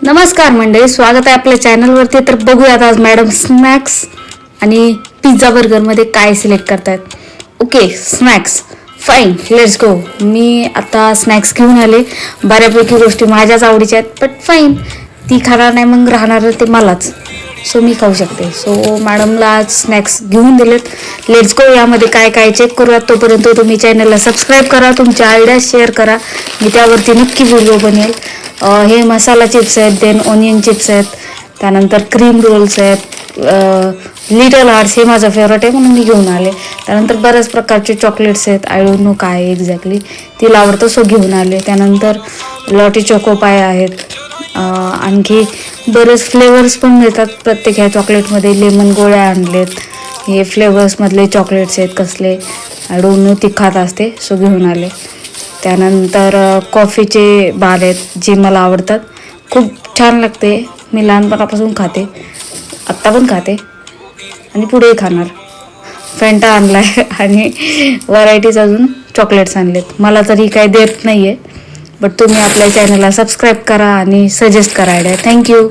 नमस्कार मंडळी, स्वागत आहे आपल्या चॅनलवरती. तर बघूयात आज मॅडम स्नॅक्स आणि पिझ्झा बर्गरमध्ये काय सिलेक्ट करतायत. Okay, snacks fine, let's go. मी आता स्नॅक्स घेऊन आले. बऱ्यापैकी गोष्टी माझ्याच आवडीच्या आहेत, बट फाईन, ती खाणार नाही मग राहणार ते मलाच, सो मी खाऊ शकते. सो मॅडमला आज स्नॅक्स घेऊन दिलेत. Let's go. यामध्ये काय काय चेक करूयात. तोपर्यंत तुम्ही चॅनलला सबस्क्राईब करा, तुमच्या आयडिया शेअर करा, मी त्यावरती नक्की व्हिडिओ बनेल. हे मसाला चिप्स आहेत, देन ऑनियन चिप्स आहेत, त्यानंतर क्रीम रोल्स आहेत, लिटल हार्ट्स हे माझं फेवरेट आहे म्हणून मी घेऊन आले. त्यानंतर बऱ्याच प्रकारचे चॉकलेट्स आहेत, आय डोंट नो काय एक्झॅक्टली, तिला आवडतं सो घेऊन आले. त्यानंतर लॉटी चोकोपाय आहेत, आणखी बरेच फ्लेवर्स पण मिळतात प्रत्येक ह्या चॉकलेटमध्ये. लेमन गोळ्या आणलेत, हे फ्लेवर्समधले चॉकलेट्स आहेत कसले, आय डोंट नो, ती खात असते सो घेऊन आले. त्यानंतर कॉफीचे बार आहेत जे मला आवडतात, खूप छान लागते, मी लहानपणापासून खाते, आत्ता पण खाते आणि पुढेही खाणार. फॅन्टा आणला आहे आणि व्हरायटीज अजून चॉकलेट्स आणलेत. मला तरी काही देत नाही आहे, बट तुम्ही आपल्या चॅनलला सबस्क्राईब करा आणि सजेस्ट करा आयडिया. थँक्यू.